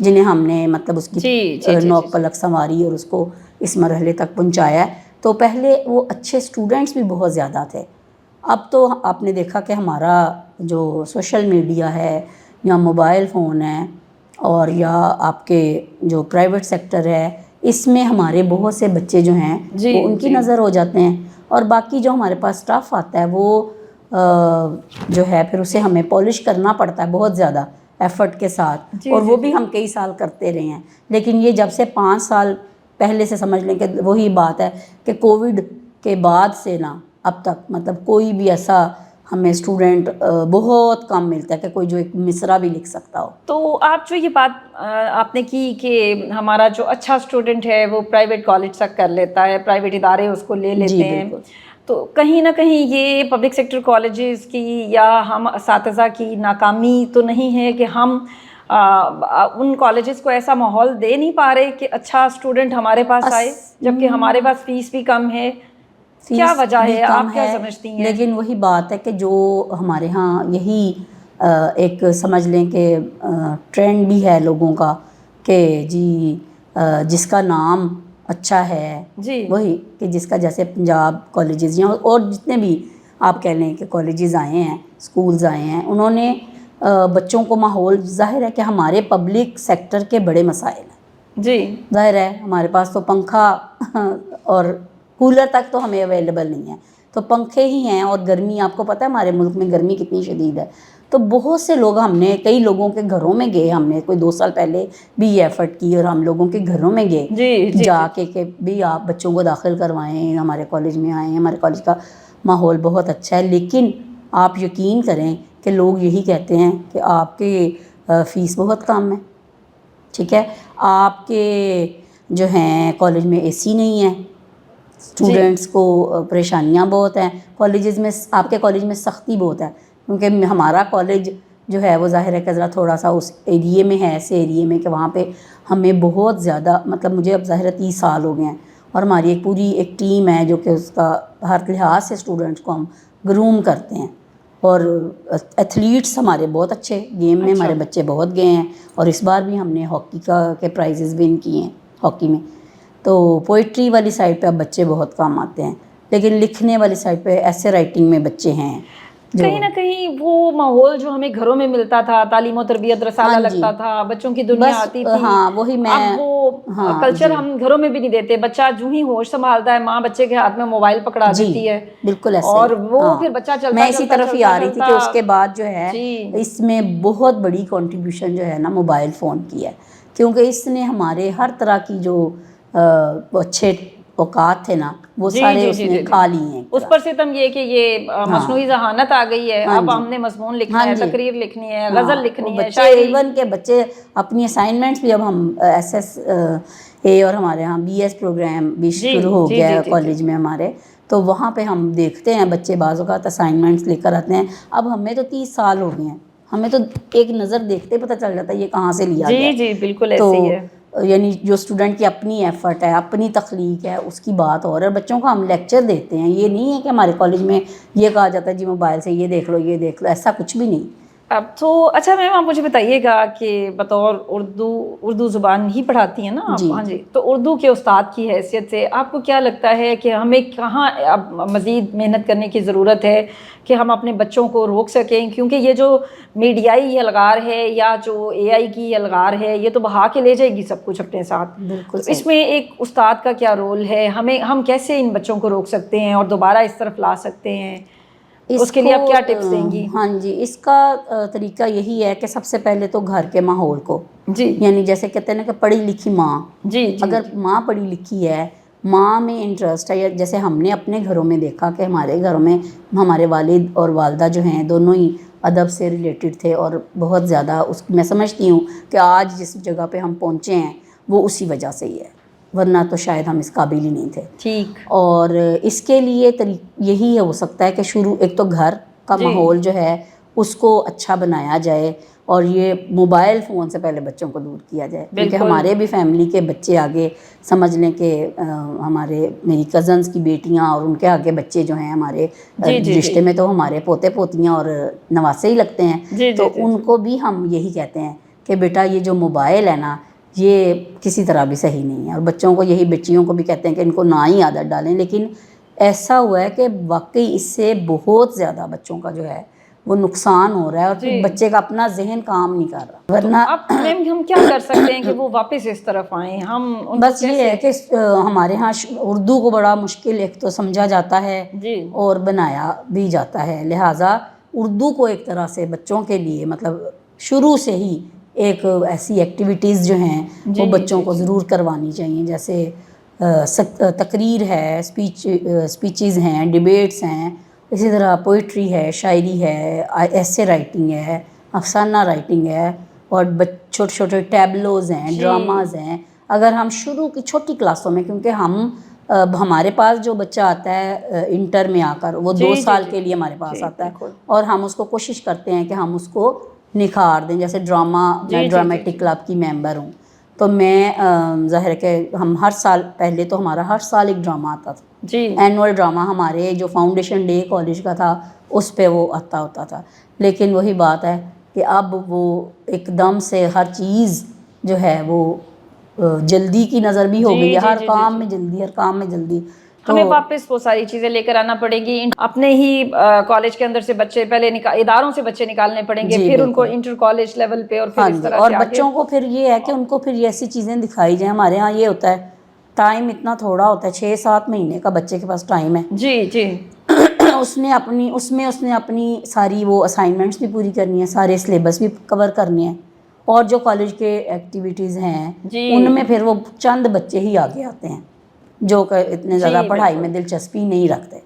جنہیں ہم نے مطلب اس کی نوک پلک سنواری اور اس کو اس مرحلے تک پہنچایا ہے. تو پہلے وہ اچھے اسٹوڈنٹس بھی بہت زیادہ تھے. اب تو آپ نے دیکھا کہ ہمارا جو سوشل میڈیا ہے یا موبائل فون ہے اور یا آپ کے جو پرائیویٹ سیکٹر ہے, اس میں ہمارے بہت سے بچے جو ہیں وہ ان کی نظر ہو جاتے ہیں. اور باقی جو ہمارے پاس اسٹاف آتا ہے وہ جو ہے پھر اسے ہمیں پالش کرنا پڑتا ہے بہت زیادہ ایفرٹ کے ساتھ, اور وہ بھی ہم کئی سال کرتے رہے ہیں. لیکن یہ جب سے 5 سال پہلے سے سمجھ لیں کہ وہی بات ہے کہ کووڈ کے بعد سے نا اب تک مطلب کوئی بھی ایسا ہمیں اسٹوڈنٹ بہت کم ملتا ہے کہ کوئی جو ایک مصرع بھی لکھ سکتا ہو. تو آپ جو یہ بات آپ نے کی کہ ہمارا جو اچھا اسٹوڈنٹ ہے وہ پرائیویٹ کالج تک کر لیتا ہے, پرائیویٹ ادارے اس کو لے لیتے ہیں, تو کہیں نہ کہیں یہ پبلک سیکٹر کالجز کی یا ہم اساتذہ کی ناکامی تو نہیں ہے کہ ہم ان کالجز کو ایسا ماحول دے نہیں پا رہے کہ اچھا اسٹوڈنٹ ہمارے پاس آئے, جبکہ ہمارے پاس فیس بھی کم ہے؟ کیا وجہ ہے, آپ کیا سمجھتی ہیں؟ لیکن وہی بات ہے کہ جو ہمارے ہاں یہی ایک سمجھ لیں کہ ٹرینڈ بھی ہے لوگوں کا کہ جی جس کا نام اچھا ہے وہی کہ جس کا جیسے پنجاب کالجز یا اور جتنے بھی آپ کہہ لیں کہ کالجز آئے ہیں, اسکولز آئے ہیں, انہوں نے بچوں کو ماحول, ظاہر ہے کہ ہمارے پبلک سیکٹر کے بڑے مسائل ہیں, ظاہر ہے ہمارے پاس تو پنکھا اور کولر تک تو ہمیں اویلیبل نہیں ہے, تو پنکھے ہی ہیں, اور گرمی آپ کو پتہ ہے ہمارے ملک میں گرمی کتنی شدید ہے. تو بہت سے لوگ ہم نے کئی لوگوں کے گھروں میں گئے, ہم نے کوئی 2 سال پہلے بھی یہ ایفرٹ کی اور ہم لوگوں کے گھروں میں گئے جا کے کہ بھی آپ بچوں کو داخل کروائیں, ہمارے کالج میں آئیں, ہمارے کالج کا ماحول بہت اچھا ہے. لیکن آپ یقین کریں کہ لوگ یہی کہتے ہیں کہ آپ کے فیس بہت کم ہے, ٹھیک ہے, آپ کے جو ہیں کالج میں اے سی نہیں ہے, اسٹوڈنٹس کو پریشانیاں بہت ہیں کالجز میں, آپ کے کالج میں سختی بہت ہے, کیونکہ ہمارا کالج جو ہے وہ ظاہر ہے کہ ذرا تھوڑا سا اس ایریے میں ہے, ایسے ایریے میں کہ وہاں پہ ہمیں بہت زیادہ مطلب مجھے اب ظاہر 30 سال ہو گئے ہیں, اور ہماری ایک پوری ایک ٹیم ہے جو کہ اس کا ہر لحاظ سے اسٹوڈنٹس کو ہم گروم کرتے ہیں. اور ایتھلیٹس ہمارے بہت اچھے گیم میں ہمارے بچے بہت گئے ہیں, اور اس بار بھی ہم نے ہاکی کے پرائزز ون کیے ہیں ہاکی میں. تو پوئٹری والی سائڈ پہ اب بچے بہت کم آتے ہیں, لیکن لکھنے والی سائڈ پہ ایسے رائٹنگ میں بچے ہیں. کہیں نہ کہیں وہ ماحول جو ہمیں گھروں میں ملتا تھا, تعلیم و تربیت رسالہ لگتا تھا, بچوں کی دنیا آتی تھی, وہی میں اب وہ کلچر ہم گھروں میں بھی نہیں دیتے. بچہ جو ہی ہوش سنبھالتا ہے ماں بچے کے ہاتھ میں موبائل پکڑا دیتی ہے, بالکل ایسے, اور وہ پھر بچہ چلتا میں اسی طرف ہی آ رہی تھی کہ اس کے بعد جو ہے اس میں بہت بڑی کنٹریبیوشن جو ہے نا موبائل فون کی ہے, کیونکہ اس نے ہمارے ہر طرح کی جو اچھے اوقات تھے نا وہ سارے اس نے کھا لی ہیں. اس پر ستم یہ کہ یہ مصنوعی ذہانت آ گئی ہے, اب ہم نے مضمون لکھنا ہے, تقریر لکھنی ہے, غزل لکھنی ہے, شاعری, ایون کہ بچے اپنی اسائنمنٹس بھی اب ہم SSA اور ہمارے ہاں BS پروگرام بھی شروع ہو گیا ہے کالج میں ہمارے, تو وہاں پہ ہم دیکھتے ہیں بچے بعض اوقات اسائنمنٹس لے کر آتے ہیں. اب ہمیں تو 30 سال ہو گئے ہیں, ہمیں تو ایک نظر دیکھتے پتہ چل جاتا ہے یہ کہاں سے لیا گیا. جی بالکل ایسے ہی ہے. یعنی جو اسٹوڈنٹ کی اپنی ایفرٹ ہے, اپنی تخلیق ہے, اس کی بات اور بچوں کو ہم لیکچر دیتے ہیں. یہ نہیں ہے کہ ہمارے کالج میں یہ کہا جاتا ہے جی موبائل سے یہ دیکھ لو یہ دیکھ لو, ایسا کچھ بھی نہیں. اب تو اچھا میم آپ مجھے بتائیے گا کہ بطور اردو زبان ہی پڑھاتی ہیں نا آپ؟ ہاں جی. تو اردو کے استاد کی حیثیت سے آپ کو کیا لگتا ہے کہ ہمیں کہاں اب مزید محنت کرنے کی ضرورت ہے کہ ہم اپنے بچوں کو روک سکیں؟ کیونکہ یہ جو میڈیائی الغار ہے یا جو AI کی الغار ہے یہ تو بہا کے لے جائے گی سب کچھ اپنے ساتھ. بالکل. اس میں ایک استاد کا کیا رول ہے؟ ہم کیسے ان بچوں کو روک سکتے ہیں اور دوبارہ اس طرف لا سکتے ہیں؟ اس کے لیے آپ کیا ٹپس دیں گی؟ ہاں جی, اس کا طریقہ یہی ہے کہ سب سے پہلے تو گھر کے ماحول کو, یعنی جیسے کہتے ہیں نا کہ پڑھی لکھی ماں, اگر ماں پڑھی لکھی ہے, ماں میں انٹرسٹ ہے, یا جیسے ہم نے اپنے گھروں میں دیکھا کہ ہمارے گھروں میں ہمارے والد اور والدہ جو ہیں دونوں ہی ادب سے ریلیٹڈ تھے, اور بہت زیادہ میں سمجھتی ہوں کہ آج جس جگہ پہ ہم پہنچے ہیں وہ اسی وجہ سے ہی ہے, ورنہ تو شاید ہم اس قابل ہی نہیں تھے. ٹھیک. اور اس کے لیے یہی ہو سکتا ہے کہ ایک تو گھر کا ماحول جو ہے اس کو اچھا بنایا جائے, اور یہ موبائل فون سے پہلے بچوں کو دور کیا جائے. کیونکہ ہمارے بھی فیملی کے بچے آگے سمجھ لیں کہ میری کزنس کی بیٹیاں اور ان کے آگے بچے جو ہیں ہمارے رشتے میں تو ہمارے پوتے پوتیاں اور نواسے ہی لگتے ہیں, تو ان کو بھی ہم یہی کہتے ہیں کہ بیٹا یہ جو موبائل ہے نا یہ کسی طرح بھی صحیح نہیں ہے، اور بچوں کو یہی بچیوں کو بھی کہتے ہیں کہ ان کو نہ ہی عادت ڈالیں، لیکن ایسا ہوا ہے کہ واقعی اس سے بہت زیادہ بچوں کا جو ہے وہ نقصان ہو رہا ہے، اور پھر بچے کا اپنا ذہن کام نہیں کر رہا، ورنہ اب میم ہم کیا کر سکتے ہیں کہ وہ واپس اس طرف آئیں؟ ہم ان بس یہ ہے کہ ہمارے ہاں اردو کو بڑا مشکل ایک تو سمجھا جاتا ہے جی اور بنایا بھی جاتا ہے، لہٰذا اردو کو ایک طرح سے بچوں کے لیے مطلب شروع سے ہی ایک ایسی ایکٹیویٹیز جو ہیں وہ بچوں کو ضرور کروانی چاہیے، جیسے تقریر ہے، اسپیچز ہیں، ڈیبیٹس ہیں، اسی طرح پوئٹری ہے، شاعری ہے، ایسے رائٹنگ ہے، افسانہ رائٹنگ ہے، اور چھوٹے چھوٹے ٹیبلوز ہیں، ڈراماز ہیں۔ اگر ہم شروع کی چھوٹی کلاسوں میں، کیونکہ ہمارے پاس جو بچہ آتا ہے انٹر میں آ کر وہ 2 سال کے لیے ہمارے پاس آتا ہے، اور ہم اس کو کوشش کرتے ہیں کہ ہم اس کو نکھار دیں، جیسے میں ڈرامیٹک کلب کی ممبر ہوں، تو میں ظاہر ہے کہ ہم ہر سال، پہلے تو ہمارا ہر سال ایک ڈرامہ آتا تھا جی، اینول ڈرامہ، ہمارے جو فاؤنڈیشن ڈے کالج کا تھا اس پہ وہ آتا ہوتا تھا، لیکن وہی بات ہے کہ اب وہ ایک دم سے ہر چیز جو ہے وہ جلدی کی نظر بھی ہو گئی ہے، ہر کام میں جلدی، ہر کام میں جلدی، ہمیں واپس وہ ساری چیزیں لے کر آنا پڑے گی۔ اپنے ہی کالج کے اندر سے بچے پہلے اداروں سے بچے نکالنے پڑیں گے، پھر ان کو انٹر کالج لیول پہ، اور پھر اس طرح سے اور بچوں کو پھر یہ ہے کہ ان کو پھر ایسی چیزیں دکھائی جائیں۔ ہمارے ہاں یہ ہوتا ہے ٹائم اتنا تھوڑا ہوتا ہے، 6-7 مہینے کا بچے کے پاس ٹائم ہے، جی جی، اس نے اپنی ساری وہ اسائنمنٹس بھی پوری کرنی ہے، سارے سلیبس بھی کور کرنے ہیں، اور جو کالج کے ایکٹیویٹیز ہیں ان میں پھر وہ چند بچے ہی آگے آتے ہیں جو کہ اتنے زیادہ پڑھائی میں دلچسپی نہیں رکھتے،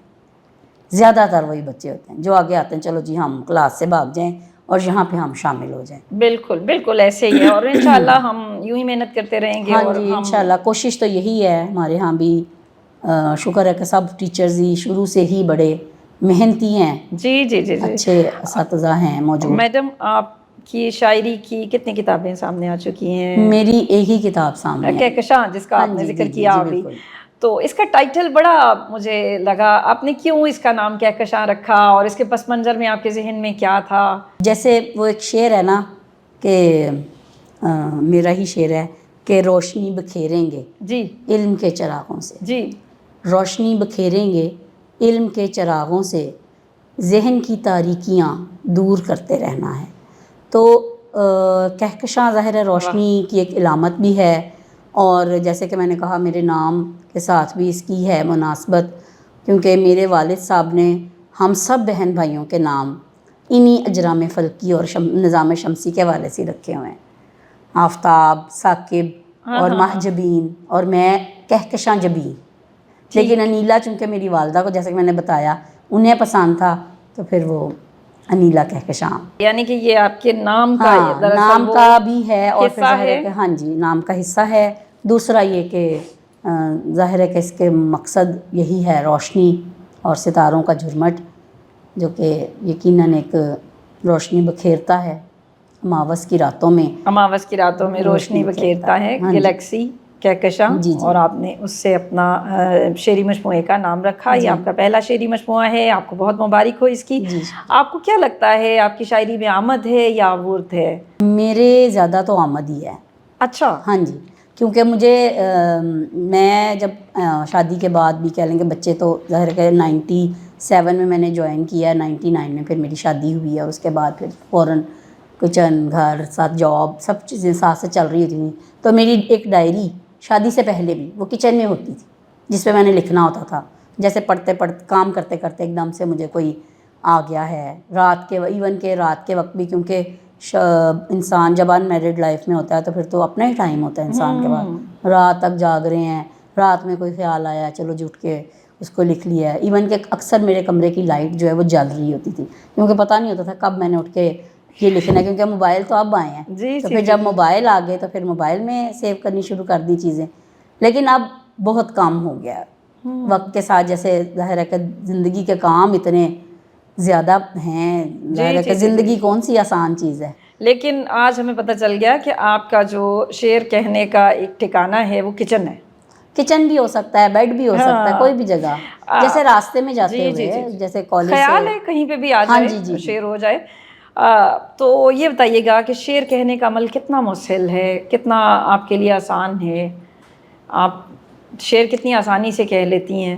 زیادہ تر وہی بچے ہوتے ہیں جو آگے آتے ہیں چلو جی ہم کلاس سے بھاگ جائیں اور یہاں پہ ہم شامل ہو جائیں۔ بالکل بالکل ایسے ہی ہے، اور انشاءاللہ ہم یوں ہی محنت کرتے رہیں گے۔ ہاں اور جی انشاءاللہ کوشش تو یہی ہے، ہمارے ہاں بھی شکر ہے کہ سب ٹیچرز ہی شروع سے ہی بڑے محنتی ہیں، جی جی جی جی، اچھے اساتذہ ہیں موجود۔ میڈم آپ کی شاعری کی کتنی کتابیں سامنے آ چکی ہیں؟ میری ایک ہی کتاب سامنے ہے، کہکشاں، جس کا آپ نے ذکر کیا ابھی، تو اس کا ٹائٹل بڑا مجھے لگا، آپ نے کیوں اس کا نام کہکشاں رکھا، اور اس کے پس منظر میں آپ کے ذہن میں کیا تھا؟ جیسے وہ ایک شعر ہے نا کہ میرا ہی شعر ہے کہ روشنی بکھیریں گے جی علم کے چراغوں سے، جی، روشنی بکھیریں گے علم کے چراغوں سے، ذہن کی تاریکیاں دور کرتے رہنا ہے۔ تو کہکشاں ظاہر ہے روشنی کی ایک علامت بھی ہے، اور جیسے کہ میں نے کہا میرے نام کے ساتھ بھی اس کی ہے مناسبت، کیونکہ میرے والد صاحب نے ہم سب بہن بھائیوں کے نام انہی اجرام فلکی اور نظام شمسی کے حوالے سے رکھے ہوئے ہیں، آفتاب، ثاقب اور ماہ جبین، اور میں کہکشاں جبین، لیکن انیلا چونکہ میری والدہ کو جیسے کہ میں نے بتایا انہیں پسند تھا، تو پھر وہ انیلا کہکشاں، یعنی کہ یہ آپ کے نام کا نام کا بھی ہے، اور پھر ظاہر ہے کہ ہاں جی نام کا حصہ ہے، دوسرا یہ کہ ظاہر ہے کہ اس کے مقصد یہی ہے روشنی اور ستاروں کا جھرمٹ، جو کہ یقیناً ایک روشنی بکھیرتا ہے اماوس کی راتوں میں روشنی بکھیرتا ہے گلیکسی کہکشاں، اور آپ نے اس سے اپنا شعری مجموعے کا نام رکھا، یہ آپ کا پہلا شعری مجموعہ ہے، آپ کو بہت مبارک ہو اس کی۔ آپ کو کیا لگتا ہے آپ کی شاعری میں آمد ہے یا ورد ہے؟ میرے زیادہ تو آمد ہی ہے۔ اچھا، ہاں جی، کیونکہ مجھے میں جب شادی کے بعد بھی کہہ لیں کہ بچے تو ظاہر کہ 97 میں نے جوائن کیا، 99 میں پھر میری شادی ہوئی ہے، اور اس کے بعد پھر فوراً کچن، گھر، ساتھ جاب، سب چیزیں ساتھ سے چل رہی ہوتی تھیں، تو میری ایک ڈائری شادی سے پہلے بھی وہ کچن میں ہوتی تھی، جس پہ میں نے لکھنا ہوتا تھا، جیسے پڑھتے کام کرتے کرتے ایک دم سے مجھے کوئی آ گیا ہے، رات کے وقت بھی، کیونکہ انسان جب ان میرڈ لائف میں ہوتا ہے تو پھر تو اپنا ہی ٹائم ہوتا ہے انسان کے پاس، رات تک جاگ رہے ہیں، رات میں کوئی خیال آیا چلو جی اٹھ کے اس کو لکھ لیا ہے، ایون کہ اکثر میرے کمرے کی لائٹ جو ہے وہ جل رہی ہوتی تھی، کیونکہ پتہ نہیں ہوتا تھا کب میں نے اٹھ کے یہ لکھنا ہے، کیونکہ موبائل تو اب آئے ہیں، تو پھر جب موبائل آ گئے تو پھر موبائل میں سیو کرنی شروع کر دی چیزیں، لیکن اب بہت کم ہو گیا وقت کے ساتھ، جیسے ظاہر ہے کہ زندگی کے کام اتنے زیادہ ہیں، ظاہر ہے کہ زندگی کون سی آسان چیز ہے۔ لیکن آج ہمیں پتہ چل گیا کہ آپ کا جو شعر کہنے کا ایک ٹھکانہ ہے وہ کچن ہے، کچن بھی ہو سکتا ہے، بیڈ بھی ہو سکتا ہے، کوئی بھی جگہ، جیسے راستے میں جاتے ہوئے، جیسے کالج سے خیال ہے کہیں پہ بھی آ جائے شعر ہو جائے۔ تو یہ بتائیے گا کہ شعر کہنے کا عمل کتنا مسہل ہے، کتنا آپ کے لیے آسان ہے، آپ شعر کتنی آسانی سے کہہ لیتی ہیں؟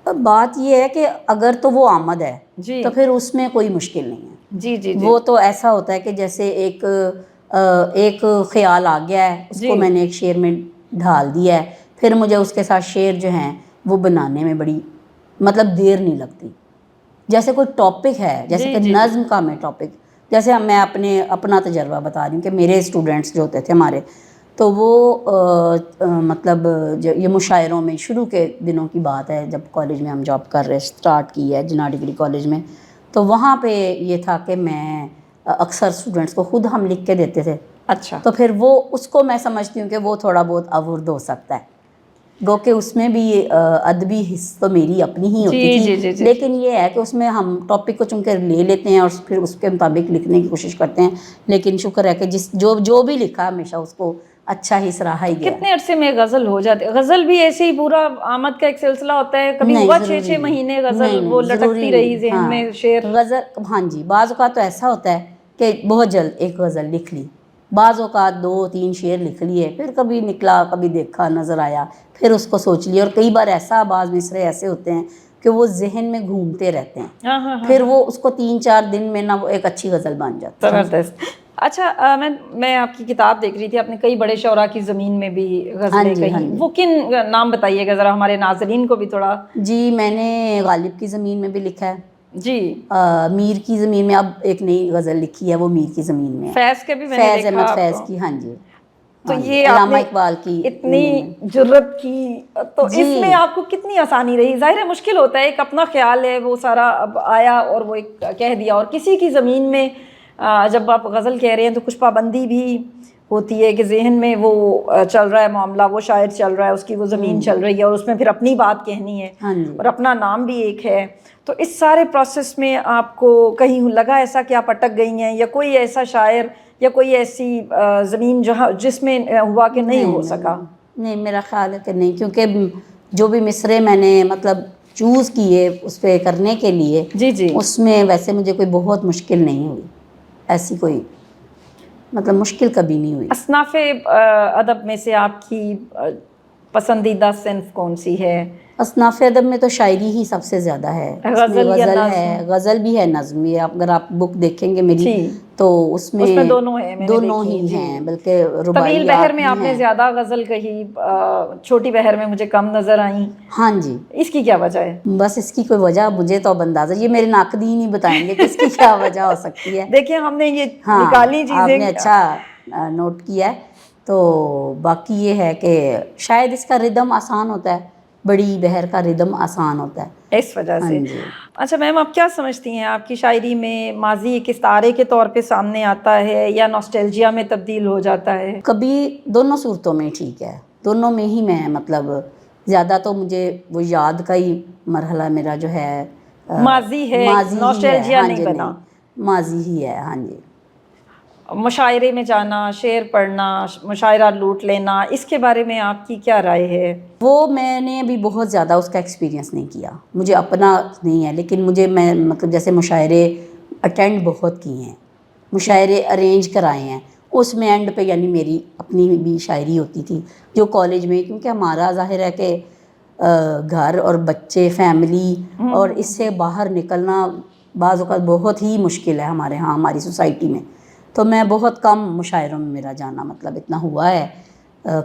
بات یہ ہے کہ اگر تو وہ آمد ہے جی تو پھر اس میں کوئی مشکل نہیں ہے. جی جی جی وہ تو ایسا ہوتا ہے کہ جیسے ایک خیال آ گیا ہے، اس کو میں نے ایک شعر میں ڈھال دیا ہے، پھر مجھے اس کے ساتھ شعر جو ہیں وہ بنانے میں بڑی مطلب دیر نہیں لگتی. جیسے کوئی ٹاپک ہے، جیسے کہ نظم کا میں ٹاپک، جیسے میں اپنا تجربہ بتا رہی ہوں کہ میرے اسٹوڈنٹس جو ہوتے تھے ہمارے، تو وہ مطلب یہ مشاعروں میں شروع کے دنوں کی بات ہے جب کالج میں ہم جاب کر رہے اسٹارٹ کی ہے جناح ڈگری کالج میں، تو وہاں پہ یہ تھا کہ میں اکثر اسٹوڈنٹس کو خود ہم لکھ کے دیتے تھے. اچھا. تو پھر وہ اس کو میں سمجھتی ہوں کہ وہ تھوڑا بہت اورد ہو سکتا ہے، گو کہ اس میں بھی ادبی حص تو میری اپنی ہی ہوتی جی تھی. جی جی جی لیکن یہ ہے کہ اس میں ہم ٹاپک کو چونکہ لے لیتے ہیں اور پھر اس کے مطابق لکھنے کی کوشش کرتے ہیں. لیکن شکر ہے کہ جو بھی لکھا ہمیشہ اس کو اچھا ہی سراہا ہی گیا. کتنے عرصے میں غزل ہو جاتی ہے؟ غزل بھی ایسے ہی پورا آمد کا ایک سلسلہ ہوتا ہے، کبھی نہیں ہوا ضروری 6 مہینے غزل نہیں وہ ضروری لٹکتی نہیں. رہی ذہن ہاں میں شعر؟ غزل ہاں جی، بعض اوقات تو ایسا ہوتا ہے کہ بہت جلد ایک غزل لکھ لی، بعض اوقات 2-3 شعر لکھ لیے، پھر کبھی نکلا، کبھی دیکھا، نظر آیا، پھر اس کو سوچ لیا. اور کئی بار ایسا بعض مصرے ایسے ہوتے ہیں کہ وہ ذہن میں گھومتے رہتے ہیں، ہاں ہاں پھر وہ اس کو 3-4 دن میں وہ ایک اچھی غزل بن جاتی ہے. زبردست. اچھا، میں آپ کی کتاب دیکھ رہی تھی، آپ نے کئی بڑے شعراء کی زمین میں بھی غزلیں کہیں، وہ کن نام بتائیے گا ذرا ہمارے ناظرین کو بھی تھوڑا. جی میں نے غالب کی زمین میں بھی لکھا ہے. جی. میر کی زمین میں اب ایک نئی غزل لکھی ہے، وہ میر کی زمین میں ہے، فیض کے بھی میں نے فیض دیکھا احمد آپ فیض کو. کی. ہاں جی تو ہاں جی، یہ آپ علامہ نے اقبال کی اتنی زمین میں. جرت کی، تو اس میں آپ کو کتنی آسانی رہی؟ ظاہر ہے مشکل ہوتا ہے، ایک اپنا خیال ہے وہ سارا اب آیا اور وہ ایک کہہ دیا، اور کسی کی زمین میں جب آپ غزل کہہ رہے ہیں تو کچھ پابندی بھی ہوتی ہے کہ ذہن میں وہ چل رہا ہے معاملہ، وہ شاعر چل رہا ہے، اس کی وہ زمین چل رہی ہے، اور اس میں پھر اپنی بات کہنی ہے، ہاں جی. اور اپنا نام بھی ایک ہے. تو اس سارے پروسیس میں آپ کو کہیں لگا ایسا کہ آپ اٹک گئی ہیں، یا کوئی ایسا شاعر یا کوئی ایسی زمین جس میں ہوا کہ نہیں ہو سکا؟ نہیں میرا خیال ہے کہ نہیں، کیونکہ جو بھی مصرے میں نے مطلب چوز کیے اس پہ کرنے کے لیے، جی جی. اس میں ویسے مجھے کوئی بہت مشکل نہیں ہوئی، ایسی کوئی مطلب مشکل کبھی نہیں ہوئی. اصناف ادب میں سے آپ کی پسندیدہ صنف کون سی ہے؟ اصناف ادب میں تو شاعری ہی سب سے زیادہ ہے. اس میں غزل یا غزل نظم؟ ہے، غزل بھی ہے، نظم بھی ہے. اگر آپ بک دیکھیں گے میری جی. تو اس میں دونوں ہیں، میں نے دونوں دیکھی. ہی جی. ہیں، بلکہ طویل بہر رباعیات میں بھی آپ نے ہیں. زیادہ غزل کہی، چھوٹی بہر میں مجھے کم نظر آئیں. ہاں جی. اس کی کیا وجہ ہے؟ بس اس کی کوئی وجہ مجھے تو اب اندازہ، یہ میرے ناقدین ہی بتائیں گے کہ اس کی کیا وجہ ہو سکتی ہے. دیکھیں ہم نے یہ ہاں نکالی آپ چیزیں. نے اچھا نوٹ کیا ہے. تو باقی یہ ہے کہ شاید اس کا ردم آسان ہوتا ہے، بڑی بہر کا ردم آسان ہوتا ہے، اس وجہ ہاں سے. جی. اچھا میم، آپ کیا سمجھتی ہیں آپ کی شاعری میں ماضی ایک استعارے کے طور پہ سامنے آتا ہے یا نوسٹیلجیا میں تبدیل ہو جاتا ہے؟ کبھی دونوں صورتوں میں ٹھیک ہے، دونوں میں ہی میں مطلب زیادہ تو مجھے وہ یاد کا ہی مرحلہ میرا جو ہے ماضی ہے، ماضی ہی ہے. نوسٹیلجیا ہاں نہیں جی بنا. نہیں، ماضی ہی ہے. ہاں جی. مشاعرے میں جانا، شعر پڑھنا، مشاعرہ لوٹ لینا، اس کے بارے میں آپ کی کیا رائے ہے؟ وہ میں نے ابھی بہت زیادہ اس کا ایکسپیرینس نہیں کیا، مجھے اپنا نہیں ہے. لیکن میں مطلب جیسے مشاعرے اٹینڈ بہت کیے ہیں، مشاعرے ارینج کرائے ہیں. اس میں اینڈ پہ یعنی میری اپنی بھی شاعری ہوتی تھی جو کالج میں، کیونکہ ہمارا ظاہر ہے کہ گھر اور بچے، فیملی، اور اس سے باہر نکلنا بعض اوقات بہت ہی مشکل ہے ہمارے ہاں، ہماری سوسائٹی میں. تو میں بہت کم مشاعروں میں میرا جانا مطلب اتنا ہوا ہے.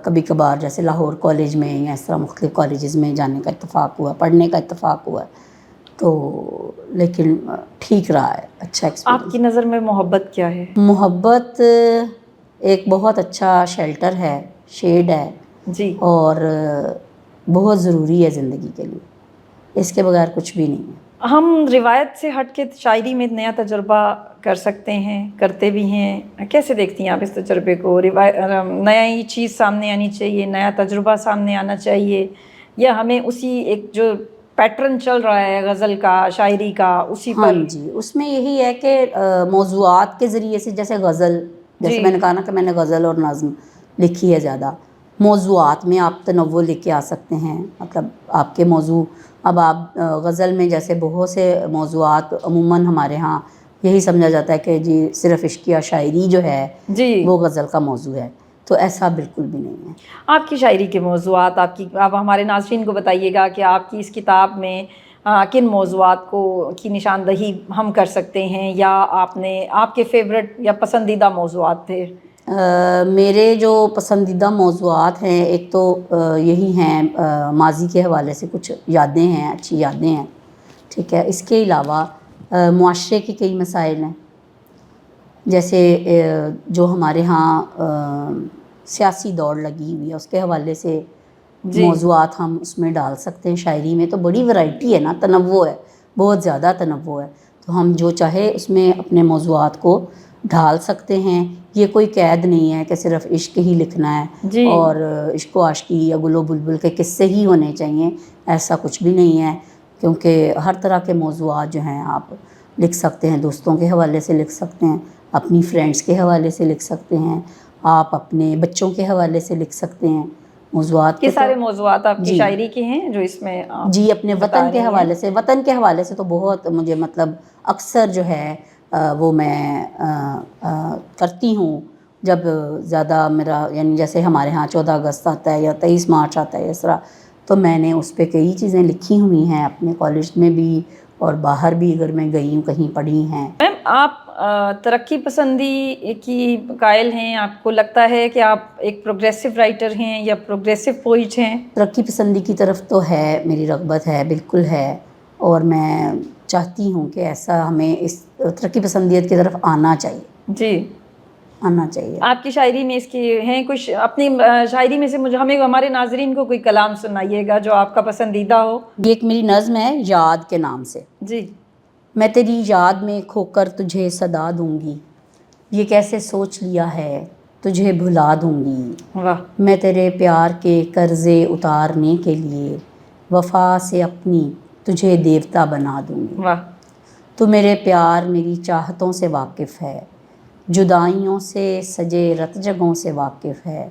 کبھی کبھار جیسے لاہور کالج میں یا اس طرح مختلف کالجز میں جانے کا اتفاق ہوا، پڑھنے کا اتفاق ہوا. تو لیکن ٹھیک رہا ہے، اچھا آپ کی ایکسپیرینس. نظر میں محبت کیا ہے؟ محبت ایک بہت اچھا شیلٹر ہے، شیڈ ہے، جی. اور بہت ضروری ہے زندگی کے لیے. اس کے بغیر کچھ بھی نہیں ہے. ہم روایت سے ہٹ کے شاعری میں نیا تجربہ کر سکتے ہیں، کرتے بھی ہیں. کیسے دیکھتی ہیں آپ اس تجربے کو؟ نئی چیز سامنے آنی چاہیے، نیا تجربہ سامنے آنا چاہیے، یا ہمیں اسی ایک جو پیٹرن چل رہا ہے غزل کا، شاعری کا، اسی ہاں پر؟ جی، اس میں یہی ہے کہ موضوعات کے ذریعے سے، جیسے غزل، جیسے میں نے کہا نا کہ میں نے غزل اور نظم لکھی ہے زیادہ. موضوعات میں آپ تنوع لے کے آ سکتے ہیں، مطلب آپ کے موضوع. اب آپ غزل میں جیسے بہت سے موضوعات عموماً ہمارے ہاں یہی سمجھا جاتا ہے کہ جی صرف عشق یا شاعری جو ہے جی وہ غزل کا موضوع ہے، تو ایسا بالکل بھی نہیں ہے۔ آپ کی شاعری کے موضوعات، آپ ہمارے ناظرین کو بتائیے گا کہ آپ کی اس کتاب میں کن موضوعات کی نشاندہی ہم کر سکتے ہیں، یا آپ کے فیورٹ یا پسندیدہ موضوعات تھے؟ میرے جو پسندیدہ موضوعات ہیں، ایک تو یہی ہیں، ماضی کے حوالے سے کچھ یادیں ہیں، اچھی یادیں ہیں، ٹھیک ہے۔ اس کے علاوہ معاشرے کے کئی مسائل ہیں، جیسے جو ہمارے ہاں سیاسی دوڑ لگی ہوئی ہے، اس کے حوالے سے موضوعات ہم اس میں ڈال سکتے ہیں۔ شاعری میں تو بڑی ورائٹی ہے نا، تنوع ہے، بہت زیادہ تنوع ہے، تو ہم جو چاہے اس میں اپنے موضوعات کو ڈھال سکتے ہیں۔ یہ کوئی قید نہیں ہے کہ صرف عشق ہی لکھنا ہے اور عشق و عاشقی یا گل و بلبل کے قصے ہی ہونے چاہیے، ایسا کچھ بھی نہیں ہے، کیونکہ ہر طرح کے موضوعات جو ہیں آپ لکھ سکتے ہیں۔ دوستوں کے حوالے سے لکھ سکتے ہیں، اپنی فرینڈس کے حوالے سے لکھ سکتے ہیں، آپ اپنے بچوں کے حوالے سے لکھ سکتے ہیں۔ موضوعات کے سارے موضوعات آپ کی شاعری کے ہیں جو اس میں جی اپنے وطن کے حوالے سے، وطن کے حوالے سے تو بہت مجھے مطلب اکثر جو ہے وہ میں کرتی ہوں، جب زیادہ میرا یعنی جیسے ہمارے ہاں 14 اگست آتا ہے یا 23 مارچ آتا ہے، اس طرح تو میں نے اس پہ کئی چیزیں لکھی ہوئی ہیں، اپنے کالج میں بھی اور باہر بھی اگر میں گئی ہوں کہیں پڑھی ہیں۔ میم آپ ترقی پسندی کی قائل ہیں؟ آپ کو لگتا ہے کہ آپ ایک پروگریسو رائٹر ہیں یا پروگریسو پوئٹ ہیں؟ ترقی پسندی کی طرف تو ہے، میری رغبت ہے، بالکل ہے، اور میں چاہتی ہوں کہ ایسا ہمیں اس ترقی پسندیت کی طرف آنا چاہیے، جی آنا چاہیے۔ آپ کی شاعری میں اس کی ہیں کچھ اپنی شاعری میں سے ہمیں ہمارے ناظرین کو کوئی کلام سنائیے گا جو آپ کا پسندیدہ ہو۔ یہ ایک میری نظم ہے یاد کے نام سے۔ جی۔ میں تیری یاد میں کھو کر تجھے صدا دوں گی، یہ کیسے سوچ لیا ہے تجھے بھلا دوں گی، واہ۔ میں تیرے پیار کے قرضے اتارنے کے لیے وفا سے اپنی تجھے دیوتا بنا دوں گی۔ واہ۔ تو میرے پیار میری چاہتوں سے واقف ہے، جدائیوں سے سجے رت جگوں سے واقف ہے،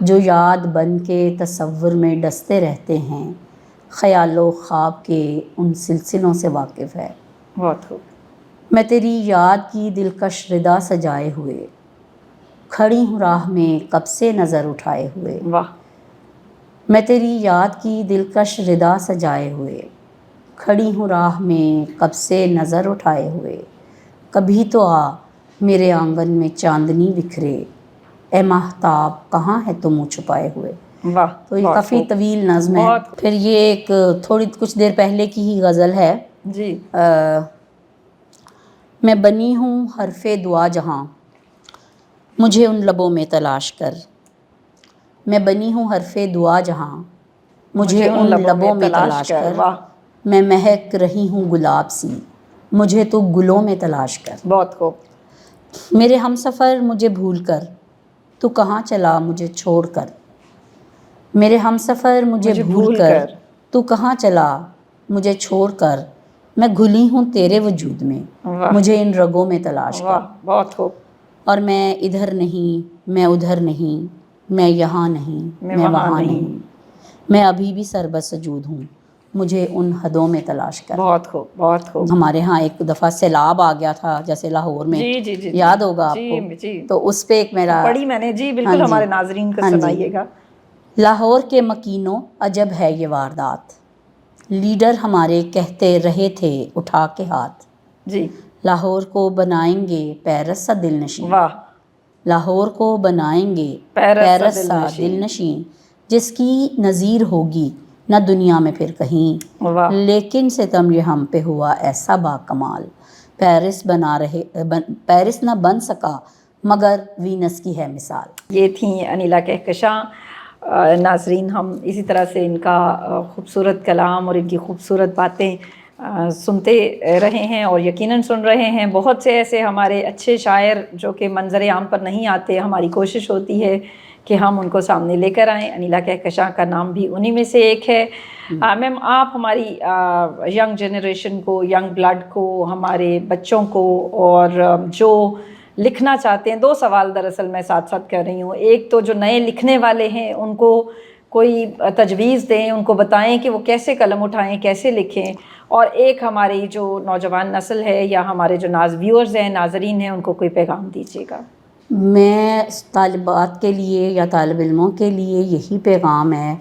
جو یاد بن کے تصور میں ڈستے رہتے ہیں، خیال و خواب کے ان سلسلوں سے واقف ہے۔ بہت خوب۔ میں تیری یاد کی دلکش ردا سجائے ہوئے کھڑی ہوں راہ میں کب سے نظر اٹھائے ہوئے۔ واہ۔ میں تیری یاد کی دلکش ردا سجائے ہوئے کھڑی ہوں راہ میں کب سے نظر اٹھائے ہوئے، کبھی تو آ میرے آنگن میں چاندنی بکھرے، اے ماہتاب کہاں ہے تو منہ چھپائے ہوئے۔ واہ۔ تو یہ کافی طویل نظم ہے۔ پھر یہ ایک کچھ دیر پہلے کی ہی غزل ہے۔ جی۔ میں بنی ہوں حرف دعا جہاں مجھے ان لبوں میں تلاش کر، میں بنی ہوں حرف دعا جہاں مجھے ان لبوں میں تلاش کر، میں مہک رہی ہوں گلاب سی مجھے تو گلوں میں تلاش کر۔ بہت خوب۔ میرے ہم سفر مجھے بھول کر تو کہاں چلا مجھے چھوڑ کر، میرے ہم سفر مجھے بھول کر تو کہاں چلا مجھے چھوڑ کر، میں گھلی ہوں تیرے وجود میں مجھے ان رگوں میں تلاش کر۔ بہت خوب۔ اور میں ادھر نہیں میں ادھر نہیں، میں یہاں نہیں میں وہاں نہیں، میں ابھی بھی سربسجود ہوں مجھے ان حدوں میں تلاش کر۔ بہت خوب، بہت خوب۔ ہمارے ہاں ایک دفعہ سیلاب آ گیا تھا جیسے لاہور میں، یاد ہوگا آپ کو، تو اس پہ ایک میرا پڑھی میں نے، جی بالکل، ہمارے ناظرین کو سنائیے گا۔ لاہور کے مکینوں عجب ہے یہ واردات، لیڈر ہمارے کہتے رہے تھے اٹھا کے ہاتھ، جی۔ لاہور کو بنائیں گے پیرس سا دل نشین، واہ۔ لاہور کو بنائیں گے پیرس سا دل نشین، جس کی نظیر ہوگی نہ دنیا میں پھر کہیں، لیکن ستم یہ ہم پہ ہوا ایسا با کمال، پیرس نہ بن سکا مگر وینس کی ہے مثال۔ یہ تھیں انیلا کہکشاں۔ ناظرین، ہم اسی طرح سے ان کا خوبصورت کلام اور ان کی خوبصورت باتیں سنتے رہے ہیں اور یقیناً سن رہے ہیں۔ بہت سے ایسے ہمارے اچھے شاعر جو کہ منظر عام پر نہیں آتے، ہماری کوشش ہوتی ہے کہ ہم ان کو سامنے لے کر آئیں۔ انیلا کہکشاں کا نام بھی انہی میں سے ایک ہے۔ میم، آپ ہماری ینگ جنریشن کو، ینگ بلڈ کو، ہمارے بچوں کو اور جو لکھنا چاہتے ہیں، دو سوال دراصل میں ساتھ ساتھ کر رہی ہوں۔ ایک تو جو نئے لکھنے والے ہیں ان کو کوئی تجویز دیں، ان کو بتائیں کہ وہ کیسے قلم اٹھائیں، کیسے لکھیں، اور ایک ہماری جو نوجوان نسل ہے یا ہمارے جو ویورز ہیں، ناظرین ہیں، ان کو کوئی پیغام دیجیے گا؟ میں طالبات کے لیے یا طالب علموں کے لیے یہی پیغام ہے،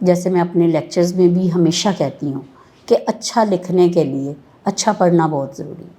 جیسے میں اپنے لیکچرز میں بھی ہمیشہ کہتی ہوں کہ اچھا لکھنے کے لیے اچھا پڑھنا بہت ضروری ہے۔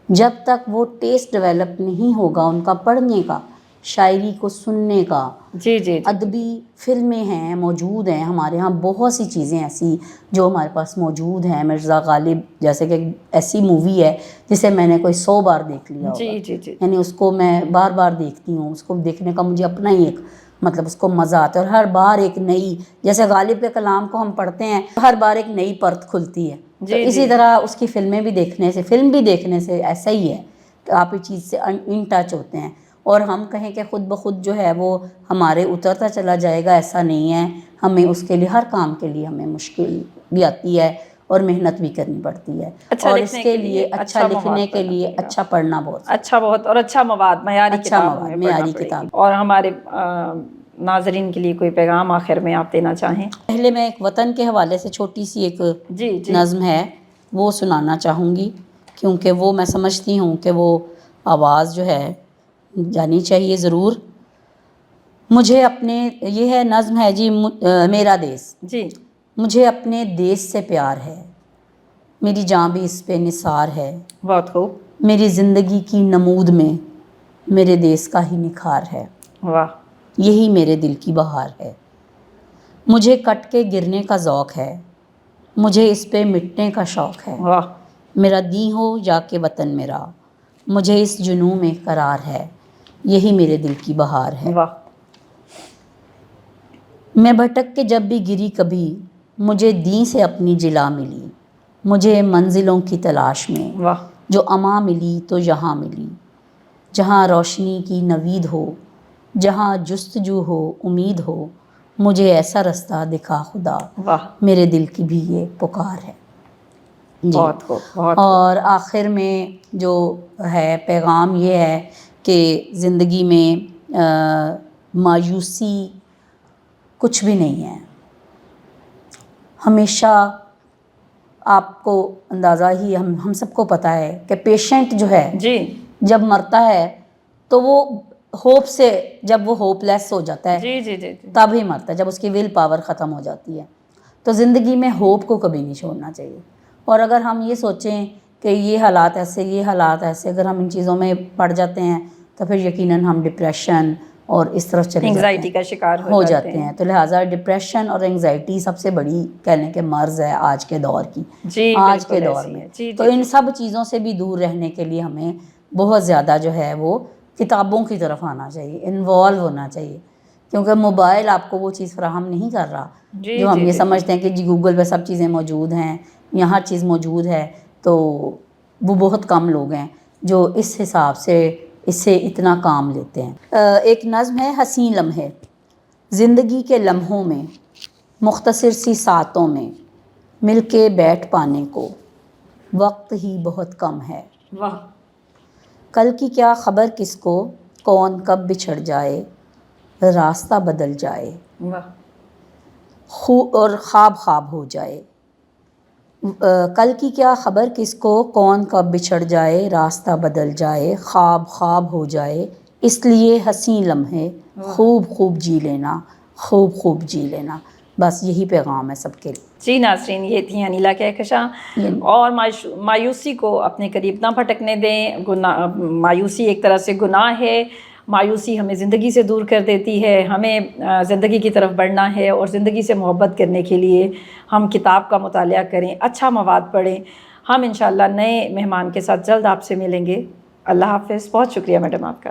جب تک وہ ٹیسٹ ڈیولپ نہیں ہوگا ان کا پڑھنے کا، شاعری کو سننے کا، جی جی ادبی فلمیں ہیں موجود ہیں ہمارے ہاں، بہت سی چیزیں ایسی جو ہمارے پاس موجود ہیں۔ مرزا غالب جیسے کہ ایسی مووی ہے جسے میں نے کوئی 100 بار دیکھ لیا ہوگا، جی جی جی یعنی اس کو میں بار بار دیکھتی ہوں، اس کو دیکھنے کا مجھے اپنا ہی ایک مطلب اس کو مزہ آتا ہے، اور ہر بار ایک نئی، جیسے غالب کے کلام کو ہم پڑھتے ہیں ہر بار ایک نئی پرت کھلتی ہے، تو اسی طرح اس کی فلمیں بھی دیکھنے سے، فلم بھی دیکھنے سے ایسا ہی ہے کہ آپ اس چیز سے ان ٹچ ہوتے ہیں۔ اور ہم کہیں کہ خود بخود جو ہے وہ ہمارے اترتا چلا جائے گا، ایسا نہیں ہے، ہمیں اس کے لیے ہر کام کے لیے ہمیں مشکل بھی آتی ہے اور محنت بھی کرنی پڑتی ہے، اور اس کے لیے اچھا لکھنے کے لیے اچھا پڑھنا بہت اچھا بہت، اور اچھا مواد، معیاری اچھا کتاب مواد، ہمیں معیاری پڑھنا کتاب۔ پڑے گی۔ اور ہمارے ناظرین کے لیے کوئی پیغام آخر میں آپ دینا چاہیں؟ پہلے میں ایک وطن کے حوالے سے چھوٹی سی ایک جی جی نظم ہے وہ سنانا چاہوں گی، کیونکہ وہ میں سمجھتی ہوں کہ وہ آواز جو ہے جانی چاہیے ضرور۔ مجھے اپنے، یہ ہے نظم ہے جی، میرا دیس۔ جی مجھے اپنے دیس سے پیار ہے، میری جاں بھی اس پہ نثار ہے، بہت خوب، میری زندگی کی نمود میں میرے دیس کا ہی نکھار ہے، واہ، یہی میرے دل کی بہار ہے۔ مجھے کٹ کے گرنے کا ذوق ہے، مجھے اس پہ مٹنے کا شوق ہے، واہ، میرا دین ہو جا کے وطن میرا، مجھے اس جنوں میں قرار ہے، یہی میرے دل کی بہار ہے۔ واہ، میں بھٹک کے جب بھی گری کبھی، مجھے دین سے اپنی جلا ملی، مجھے منزلوں کی تلاش میں واہ، جو اما ملی تو یہاں ملی، جہاں روشنی کی نوید ہو، جہاں جستجو ہو، امید ہو، مجھے ایسا رستہ دکھا خدا، واہ، میرے دل کی بھی یہ پکار ہے۔ جی، بہت خوب، بہت خوب، اور آخر میں جو ہے پیغام یہ ہے کہ زندگی میں مایوسی کچھ بھی نہیں ہے۔ ہمیشہ آپ کو اندازہ ہی، ہم سب کو پتہ ہے کہ پیشنٹ جو ہے جی جب مرتا ہے تو وہ ہوپ سے، جب وہ ہوپ لیس ہو جاتا ہے جی جی جی جی، تب ہی مرتا ہے، جب اس کی ول پاور ختم ہو جاتی ہے۔ تو زندگی میں ہوپ کو کبھی نہیں چھوڑنا چاہیے، اور اگر ہم یہ سوچیں کہ یہ حالات ایسے، یہ حالات ایسے، اگر ہم ان چیزوں میں پڑ جاتے ہیں تو پھر یقیناً ہم ڈپریشن اور اس طرف چلے جاتے انگزائٹی ہیں، کا شکار ہو جاتے ہیں۔ تو لہٰذا ڈپریشن اور انگزائٹی سب سے بڑی کہنے کے مرض ہے آج کے دور کی، جی آج کے بالکل دور ایسی میں۔ ہے، جی تو جی ان جی، سب چیزوں سے بھی دور رہنے کے لیے ہمیں بہت زیادہ جو ہے وہ کتابوں کی طرف آنا چاہیے، انوالو ہونا چاہیے، کیونکہ موبائل آپ کو وہ چیز فراہم نہیں کر رہا جی جو ہم جی یہ جی جی، سمجھتے ہیں کہ جی گوگل پہ سب چیزیں موجود ہیں، یہاں ہر چیز موجود ہے، تو وہ بہت کم لوگ ہیں جو اس حساب سے اس سے اتنا کام لیتے ہیں۔ ایک نظم ہے حسین لمحے۔ زندگی کے لمحوں میں، مختصر سی ساعتوں میں، مل کے بیٹھ پانے کو وقت ہی بہت کم ہے۔ واہ، کل کی کیا خبر کس کو، کون کب بچھڑ جائے، راستہ بدل جائے، واہ، اور خواب خواب ہو جائے۔ کل کی کیا خبر کس کو، کون کب بچھڑ جائے، راستہ بدل جائے، خواب خواب ہو جائے، اس لیے حسین لمحے خوب خوب جی لینا، خوب خوب جی لینا۔ بس یہی پیغام ہے سب کے لیے۔ جی ناظرین، یہ تھیں انیلا کہکشاں، اور مایوسی کو اپنے قریب نہ بھٹکنے دیں۔ مایوسی ایک طرح سے گناہ ہے، مایوسی ہمیں زندگی سے دور کر دیتی ہے۔ ہمیں زندگی کی طرف بڑھنا ہے، اور زندگی سے محبت کرنے کے لیے ہم کتاب کا مطالعہ کریں، اچھا مواد پڑھیں۔ ہم انشاءاللہ نئے مہمان کے ساتھ جلد آپ سے ملیں گے۔ اللہ حافظ، بہت شکریہ میڈم آپ کا۔